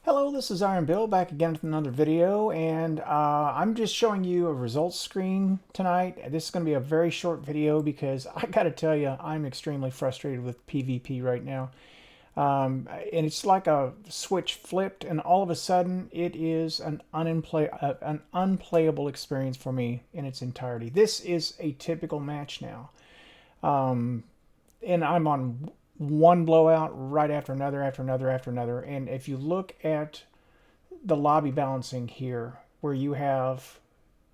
Hello, this is Iron Bill back again with another video, and I'm just showing you a results screen tonight. This is going to be a very short video because I got to tell you, I'm extremely frustrated with PvP right now. And it's like a switch flipped, and all of a sudden, it is an unplayable experience for me in its entirety. This is a typical match now. And I'm on one blowout right after another, after another, after another. And if you look at the lobby balancing here, where you have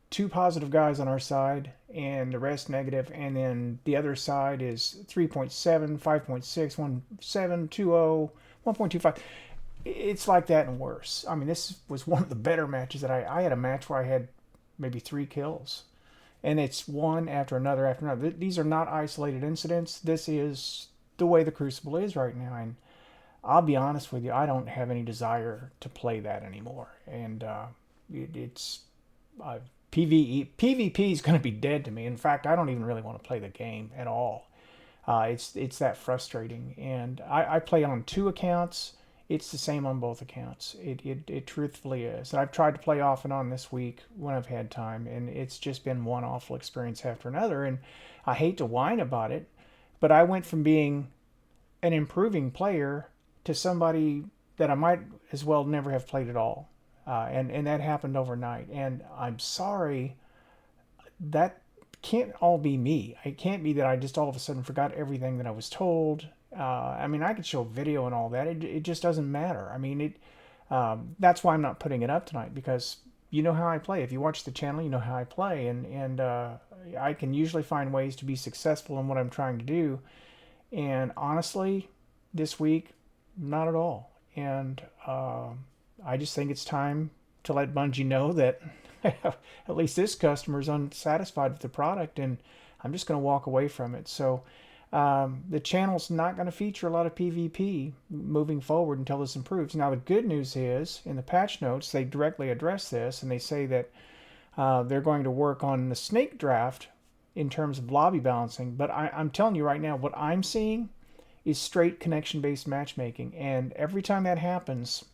two positive guys on our side and the rest negative, and then the other side is 3.7, 5.6, 1.7, 2.0, 1.25. It's like that and worse. I mean, this was one of the better matches that I had a match where I had maybe 3 kills. And it's one after another after another. These are not isolated incidents. This is the way the Crucible is right now. And I'll be honest with you, I don't have any desire to play that anymore. And it's PvP is going to be dead to me. In fact, I don't even really want to play the game at all. It's that frustrating. And I play on 2 accounts. It's the same on both accounts. It truthfully is. And I've tried to play off and on this week when I've had time, and it's just been one awful experience after another. And I hate to whine about it, but I went from being an improving player to somebody that I might as well never have played at all. And that happened overnight. And I'm sorry, that can't all be me. It can't be that I just all of a sudden forgot everything that I was told. I mean, I could show video and all that. It just doesn't matter. I mean, that's why I'm not putting it up tonight, because you know how I play. If you watch the channel, you know how I play, and I can usually find ways to be successful in what I'm trying to do. And honestly, this week, not at all. And I just think it's time to let Bungie know that at least this customer is unsatisfied with the product, and I'm just going to walk away from it. So the channel's not going to feature a lot of PvP moving forward until this improves. Now, the good news is, in the patch notes, they directly address this, and they say that they're going to work on the snake draft in terms of lobby balancing. But I'm telling you right now, what I'm seeing is straight connection-based matchmaking. And every time that happens,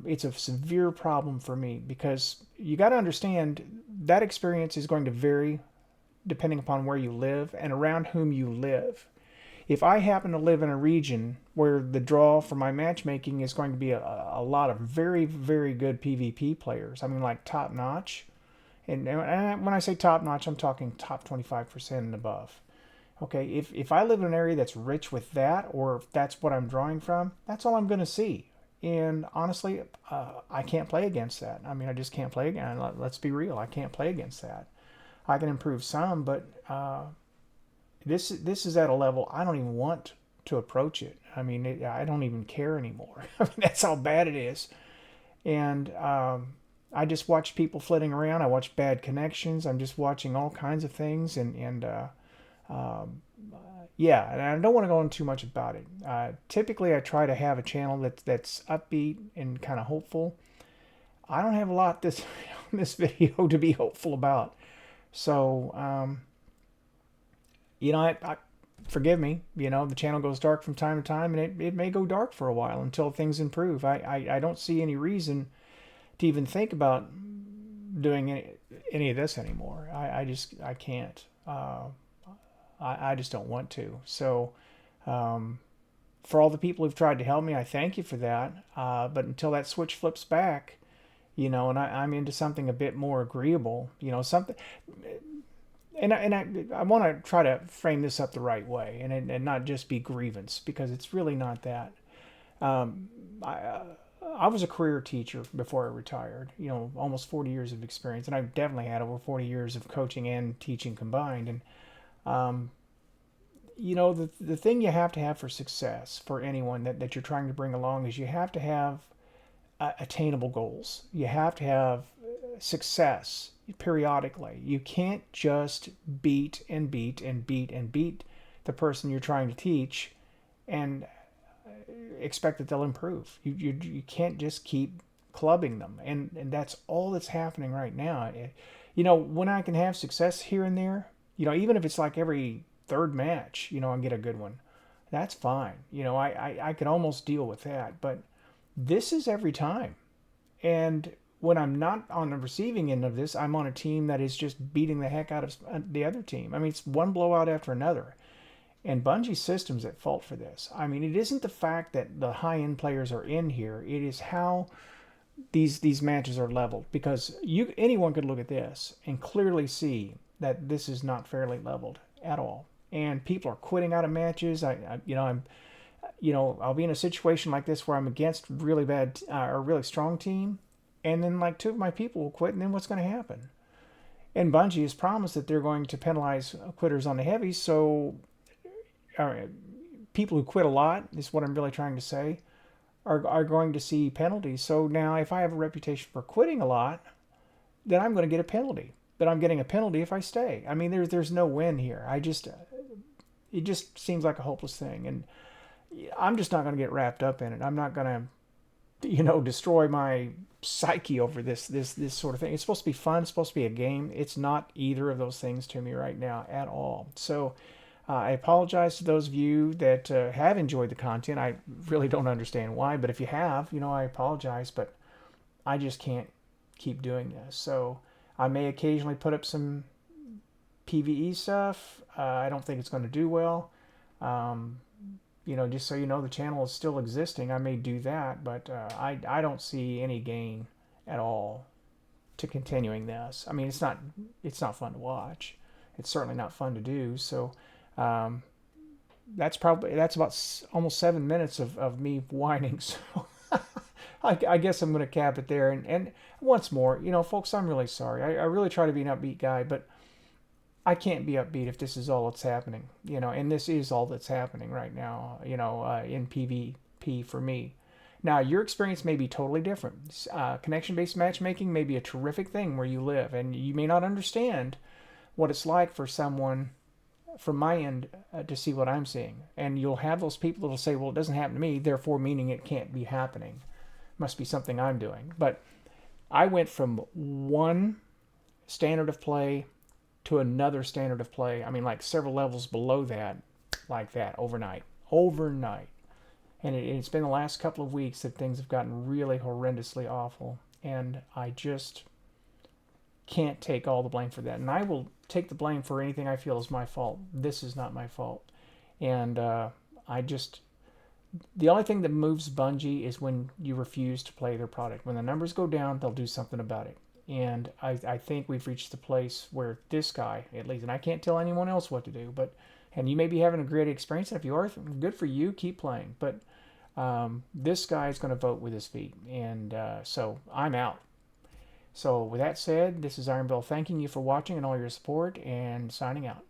it's a severe problem for me, because you got to understand that experience is going to vary depending upon where you live and around whom you live. If I happen to live in a region where the draw for my matchmaking is going to be a lot of very, very good PvP players, I mean, like top notch, and when I say top notch, I'm talking top 25% and above. Okay, if I live in an area that's rich with that, or if that's what I'm drawing from, that's all I'm going to see. And honestly, I can't play against that. I mean, I just can't play against. Let's be real, I can't play against that. I can improve some, but this is at a level I don't even want to approach it. I mean, I don't even care anymore. I mean, that's how bad it is. And I just watch people flitting around. I watch bad connections. I'm just watching all kinds of things, and yeah, and I don't want to go on too much about it. Typically, I try to have a channel that's upbeat and kind of hopeful. I don't have a lot this this video to be hopeful about. So, forgive me, the channel goes dark from time to time, and it may go dark for a while until things improve. I don't see any reason to even think about doing any of this anymore. I can't. I just don't want to. So, for all the people who've tried to help me, I thank you for that. But until that switch flips back, and I'm into something a bit more agreeable, something, and I want to try to frame this up the right way, and not just be grievance, because it's really not that. Um, I was a career teacher before I retired, almost 40 years of experience, and I've definitely had over 40 years of coaching and teaching combined. And um, the thing you have to have for success for anyone that you're trying to bring along is you have to have attainable goals. You have to have success periodically. You can't just beat and beat and beat and beat the person you're trying to teach and expect that they'll improve. You can't just keep clubbing them, and that's all that's happening right now. When I can have success here and there, even if it's like every third match, I get a good one. That's fine. I could almost deal with that, but This is every time. And when I'm not on the receiving end of this, I'm on a team that is just beating the heck out of the other team. I mean, it's one blowout after another. And Bungie's system's at fault for this. I mean, it isn't the fact that the high end players are in here. It is how these matches are leveled. Because anyone could look at this and clearly see that this is not fairly leveled at all. And people are quitting out of matches. I'll be in a situation like this where I'm against really bad or really strong team, and then like two of my people will quit, and then what's going to happen? And Bungie has promised that they're going to penalize quitters on the heavies, so people who quit a lot is what I'm really trying to say are going to see penalties. So now, if I have a reputation for quitting a lot, then I'm going to get a penalty. But I'm getting a penalty if I stay. I mean, there's no win here. It just seems like a hopeless thing, and I'm just not going to get wrapped up in it. I'm not going to, destroy my psyche over this sort of thing. It's supposed to be fun. It's supposed to be a game. It's not either of those things to me right now at all. So I apologize to those of you that have enjoyed the content. I really don't understand why, but if you have, I apologize, but I just can't keep doing this. So I may occasionally put up some PvE stuff. I don't think it's going to do well. Just so you know, the channel is still existing. I may do that, but I don't see any gain at all to continuing this. I mean, it's not fun to watch. It's certainly not fun to do. So that's about almost 7 minutes of me whining. So I guess I'm going to cap it there. And once more, folks, I'm really sorry. I really try to be an upbeat guy, but I can't be upbeat if this is all that's happening, and this is all that's happening right now, in PvP for me. Now, your experience may be totally different. Connection-based matchmaking may be a terrific thing where you live, and you may not understand what it's like for someone from my end to see what I'm seeing. And you'll have those people that will say, well, it doesn't happen to me, therefore meaning it can't be happening. Must be something I'm doing. But I went from one standard of play to another standard of play. I mean, like several levels below that, like that, overnight. And it's been the last couple of weeks that things have gotten really horrendously awful. And I just can't take all the blame for that. And I will take the blame for anything I feel is my fault. This is not my fault. And the only thing that moves Bungie is when you refuse to play their product. When the numbers go down, they'll do something about it. And I think we've reached the place where this guy, at least, and I can't tell anyone else what to do, and you may be having a great experience, and if you are, good for you, keep playing. But this guy is going to vote with his feet, and so I'm out. So with that said, this is Iron Bill thanking you for watching and all your support, and signing out.